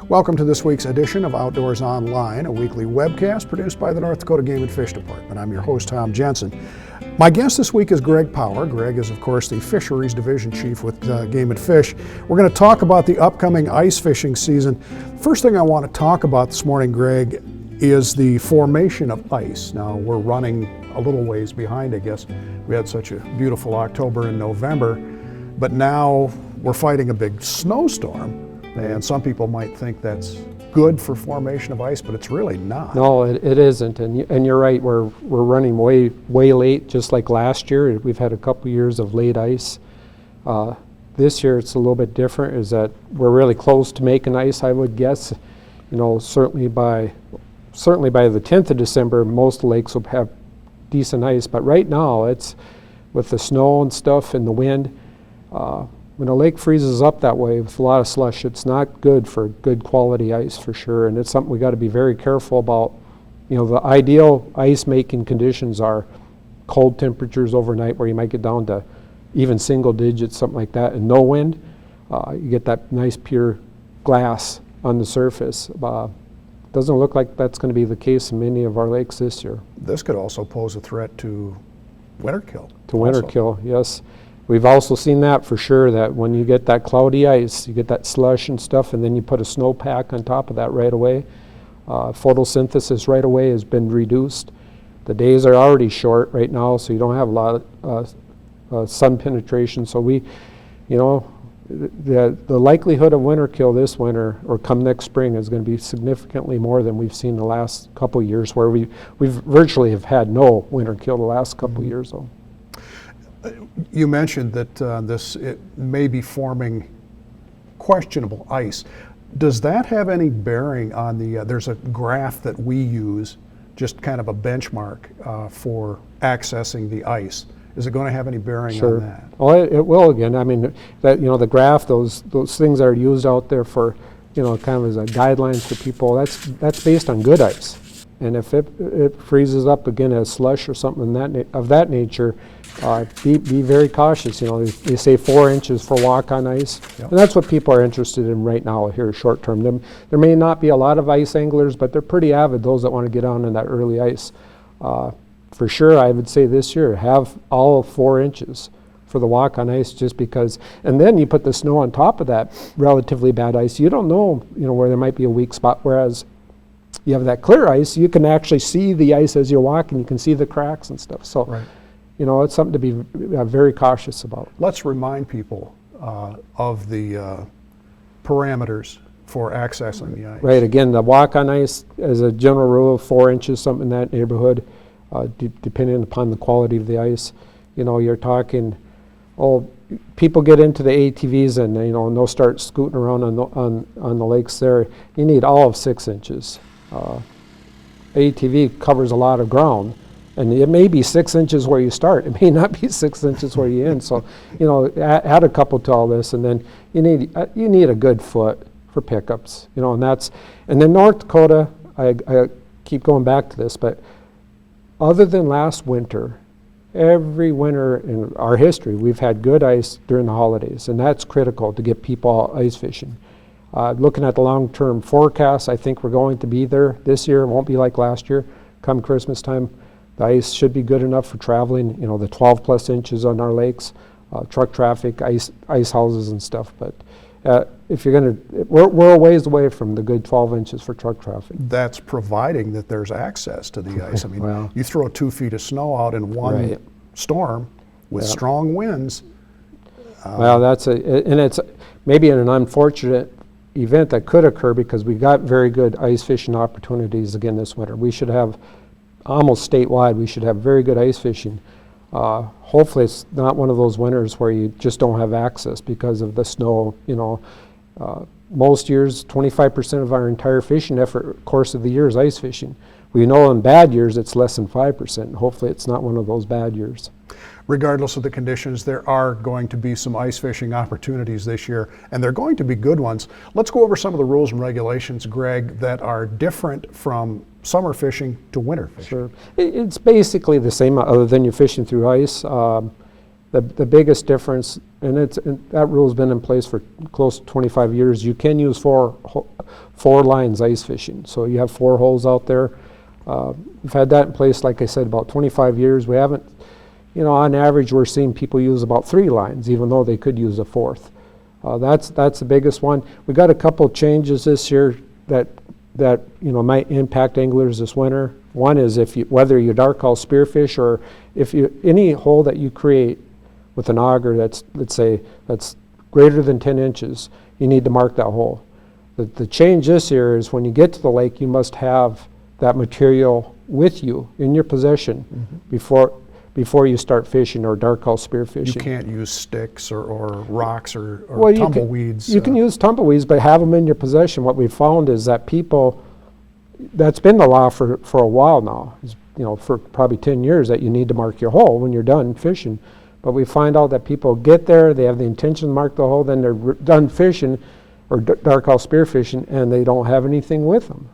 Welcome to this week's edition of Outdoors Online, a weekly webcast produced by the North Dakota Game and Fish Department. I'm your host, Tom Jensen. My guest this week is Greg Power. Greg is, of course, the Fisheries Division Chief with Game and Fish. We're going to talk about the upcoming ice fishing season. First thing I want to talk about this morning, Greg, is the formation of ice. Now, we're running a little ways behind, I guess. We had such a beautiful October and November, but now we're fighting a big snowstorm. And some people might think that's good for formation of ice, but it's really not. No, it isn't. And you're right. We're running way late, just like last year. We've had a couple years of late ice. This year it's a little bit different. Is that we're really close to making ice, I would guess. You know, certainly by the 10th of December, most lakes will have decent ice. But right now, it's with the snow and stuff and the wind. When a lake freezes up that way with a lot of slush, it's not good for good quality ice for sure, and it's something we got to be very careful about. You know, the ideal ice making conditions are cold temperatures overnight where you might get down to even single digits, something like that, and no wind. You get that nice pure glass on the surface. Doesn't look like that's going to be the case in many of our lakes this year. This could also pose a threat to winter kill. To winter kill, yes. We've also seen that for sure, that when you get that cloudy ice, you get that slush and stuff, and then you put a snowpack on top of that right away. Photosynthesis right away has been reduced. The days are already short right now, so you don't have a lot of sun penetration. So the likelihood of winter kill this winter or come next spring is going to be significantly more than we've seen the last couple of years, where we've virtually have had no winter kill the last couple of years though. You mentioned that it may be forming questionable ice. Does that have any bearing on there's a graph that we use, just kind of a benchmark for accessing the ice. Is it going to have any bearing on that? Well, it will again. I mean, the graph, those things are used out there for, kind of as a guidelines for people. That's based on good ice. And if it freezes up again as slush or something of that nature, be very cautious. They say 4 inches for walk on ice, yep. And that's what people are interested in right now here short term. There may not be a lot of ice anglers, but they're pretty avid, those that want to get on in that early ice. For sure, I would say this year, have all 4 inches for the walk on ice, just because, and then you put the snow on top of that relatively bad ice. You don't know, where there might be a weak spot, whereas you have that clear ice, you can actually see the ice as you're walking, you can see the cracks and stuff. So, right. It's something to be very cautious about. Let's remind people of the parameters for accessing the ice. Right, again, the walk on ice, as a general rule, 4 inches, something in that neighborhood, depending upon the quality of the ice. You're talking, people get into the ATVs and they'll start scooting around on the lakes there. You need all of 6 inches. ATV covers a lot of ground, and it may be 6 inches where you start. It may not be 6 inches where you end. So, add a couple to all this, and then you need a good foot for pickups. And then North Dakota. I keep going back to this, but other than last winter, every winter in our history, we've had good ice during the holidays, and that's critical to get people ice fishing. Looking at the long-term forecast, I think we're going to be there this year. It won't be like last year. Come Christmas time, the ice should be good enough for traveling, the 12 plus inches on our lakes, truck traffic, ice houses and stuff. But if you're we're a ways away from the good 12 inches for truck traffic. That's providing that there's access to the ice. I mean, well, you throw 2 feet of snow out in one storm with strong winds. Well, and it's maybe an unfortunate event that could occur, because we got very good ice fishing opportunities again this winter. We should have, almost statewide, we should have very good ice fishing. Hopefully it's not one of those winters where you just don't have access because of the snow. Most years, 25% of our entire fishing effort course of the year is ice fishing. We know in bad years it's less than 5%. Hopefully it's not one of those bad years. Regardless of the conditions, there are going to be some ice fishing opportunities this year, and they're going to be good ones. Let's go over some of the rules and regulations, Greg, that are different from summer fishing to winter fishing. Sure. It's basically the same, other than you're fishing through ice. The biggest difference, and that rule has been in place for close to 25 years, you can use four 4 lines ice fishing. So you have 4 holes out there. We've had that in place, like I said, about 25 years. We haven't, on average, we're seeing people use about 3 lines, even though they could use a 4th. That's the biggest one. We got a couple changes this year that might impact anglers this winter. One is whether you dark hull spearfish, or any hole that you create with an auger that's greater than 10 inches, you need to mark that hole. The change this year is when you get to the lake, you must have that material with you in your possession before you start fishing or dark hull spearfishing. You can't use sticks or rocks or tumbleweeds. You can use tumbleweeds, but have them in your possession. What we found is that that's been the law for a while now, for probably 10 years, that you need to mark your hole when you're done fishing. But we find out that people get there, they have the intention to mark the hole, then they're done fishing or dark hull spearfishing, and they don't have anything with them.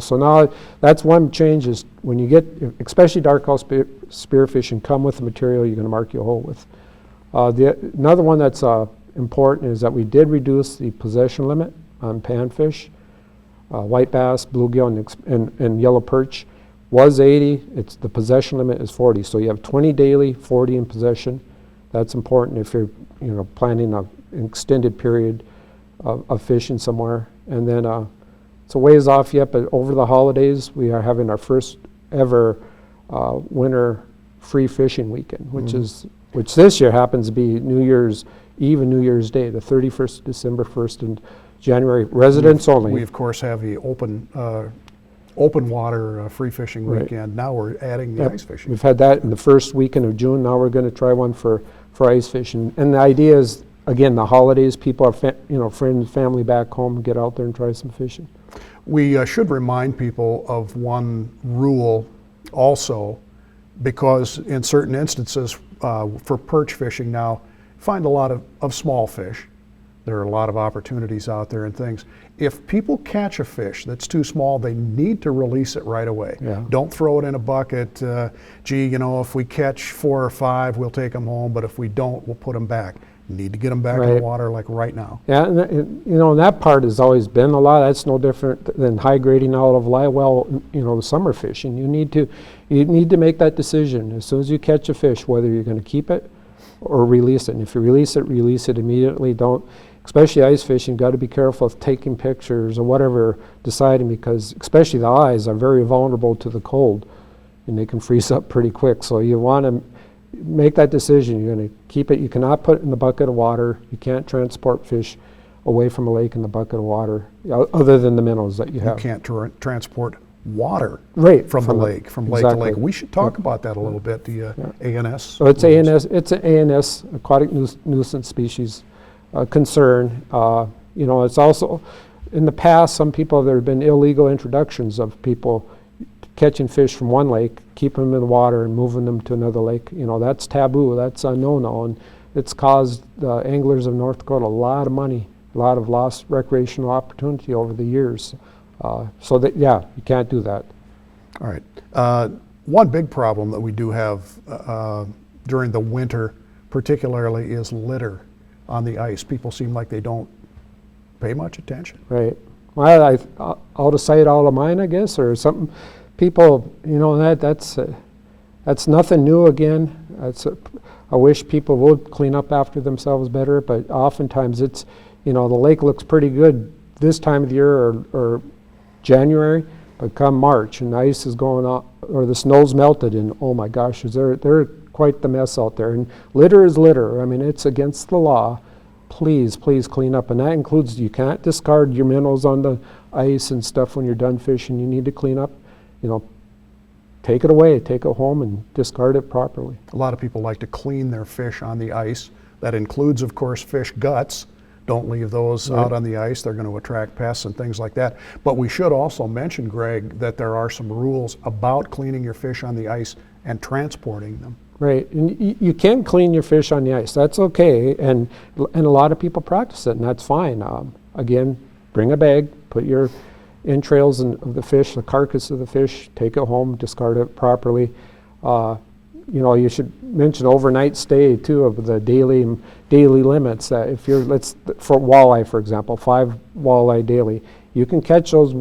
So now that's one change, is when you get, especially dark hull spearfishing, come with the material you're going to mark your hole with. Another one that's important is that we did reduce the possession limit on panfish. White bass, bluegill, and yellow perch was 80. The possession limit is 40. So you have 20 daily, 40 in possession. That's important if you're planning an extended period of fishing somewhere. And then it's a ways off yet, but over the holidays we are having our first ever winter free fishing weekend, which this year happens to be New Year's Eve and New Year's Day, the 31st, December 1st, and January, residents only. We of course have the open water free fishing weekend. Now we're adding the ice fishing. We've had that in the first weekend of June. Now we're going to try one for ice fishing. And the idea is, again, the holidays, people are friends, family back home, get out there and try some fishing. We should remind people of one rule also, because in certain instances for perch fishing now, find a lot of small fish. There are a lot of opportunities out there and things. If people catch a fish that's too small, they need to release it right away. Yeah. Don't throw it in a bucket. If we catch 4 or 5, we'll take them home, but if we don't, we'll put them back. You need to get them back in the water like right now. Yeah, and that part has always been a lot. That's no different than high grading out of live well, the summer fishing. You need to make that decision as soon as you catch a fish, whether you're going to keep it or release it. And if you release it immediately. Don't. Especially ice fishing, got to be careful of taking pictures or whatever, deciding, because especially the eyes are very vulnerable to the cold and they can freeze up pretty quick. So you want to make that decision. You're going to keep it. You cannot put it in the bucket of water. You can't transport fish away from a lake in the bucket of water, other than the minnows that you have. You can't transport water from the lake, from lake to lake. We should talk about that a little bit, the ANS. So it's an ANS, aquatic nuisance species concern. It's also, in the past, there have been illegal introductions of people catching fish from one lake, keeping them in the water and moving them to another lake. That's taboo, that's a no-no, and it's caused the anglers of North Dakota a lot of money, a lot of lost recreational opportunity over the years. You can't do that. All right. One big problem that we do have during the winter particularly is litter on the ice. People seem like they don't pay much attention. Right. Well, out of sight, out of mind, I guess, or something. People, that's nothing new again. I wish people would clean up after themselves better, but oftentimes it's, the lake looks pretty good this time of the year or January, but come March and the ice is going up or the snow's melted, and oh my gosh, they're quite the mess out there. And litter is litter. I mean, it's against the law. Please clean up, and that includes, you can't discard your minnows on the ice and stuff when you're done fishing. You need to clean up. Take it away, take it home, and discard it properly. A lot of people like to clean their fish on the ice. That includes, of course, fish guts. Don't leave those out on the ice. They're going to attract pests and things like that. But we should also mention, Greg, that there are some rules about cleaning your fish on the ice and transporting them. Right, and you can clean your fish on the ice. That's okay, and a lot of people practice it, and that's fine. Again, bring a bag, put your entrails of the fish, the carcass of the fish, take it home, discard it properly. you know, you should mention overnight stay too of the daily limits. That if you're, for walleye, for example, 5 walleye daily, you can catch those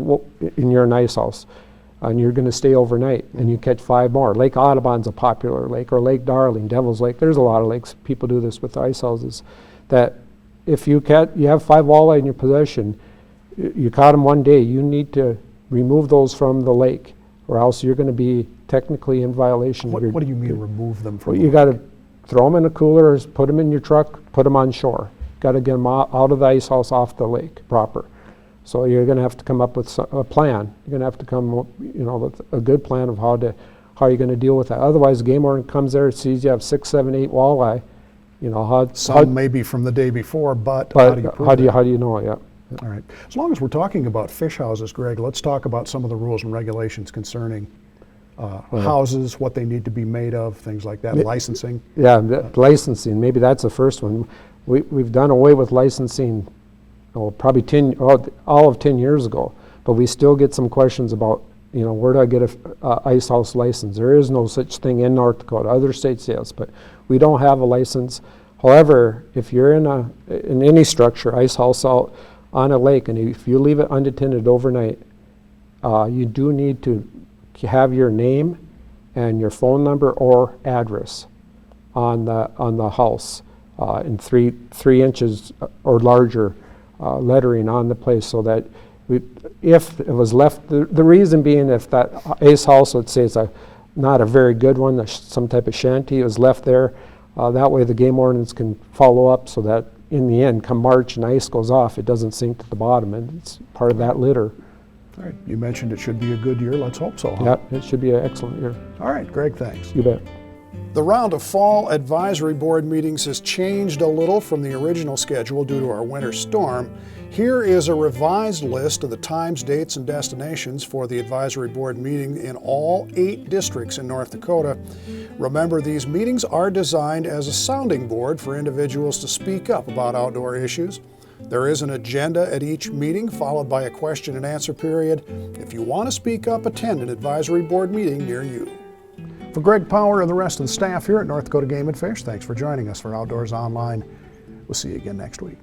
in your ice house, and you're going to stay overnight, and you catch 5 more. Lake Audubon's a popular lake, or Lake Darling, Devil's Lake. There's a lot of lakes. People do this with ice houses. That if you have 5 walleye in your possession, you caught them one day, you need to remove those from the lake, or else you're going to be technically in violation. What do you mean remove them from? Well, you got to throw them in a cooler, or put them in your truck, put them on shore. Got to get them out of the ice house, off the lake proper. So you're going to have to come up with a plan. You're going to have to come, you know, with a good plan of how you're going to deal with that. Otherwise, the game warden comes there, sees you have 6, 7, 8 walleye. You know some may be from the day before, but how do you prove how do you know? Yeah. All right. As long as we're talking about fish houses, Greg, let's talk about some of the rules and regulations concerning houses, what they need to be made of, things like that, licensing. Yeah, licensing. Maybe that's the first one. We've done away with licensing, probably all of 10 years ago, but we still get some questions about, you know, where do I get a ice house license? There is no such thing in North Dakota. Other states, yes, but we don't have a license. However, if you're in any structure, ice house out on a lake, and if you leave it unattended overnight, you do need to have your name and your phone number or address on the house in 3 inches or larger lettering on the place, so that if it was left, the reason being, if that ice house, let's say it's not a very good one, some type of shanty, it was left there, that way the game wardens can follow up, so that in the end, come March and ice goes off, it doesn't sink to the bottom, and it's part of that litter. All right. You mentioned it should be a good year. Let's hope so, huh? Yeah, it should be an excellent year. All right, Greg, thanks. You bet. The round of fall advisory board meetings has changed a little from the original schedule due to our winter storm. Here is a revised list of the times, dates, and destinations for the advisory board meeting in all 8 districts in North Dakota. Remember, these meetings are designed as a sounding board for individuals to speak up about outdoor issues. There is an agenda at each meeting, followed by a question and answer period. If you want to speak up, attend an advisory board meeting near you. For Greg Power and the rest of the staff here at North Dakota Game and Fish, thanks for joining us for Outdoors Online. We'll see you again next week.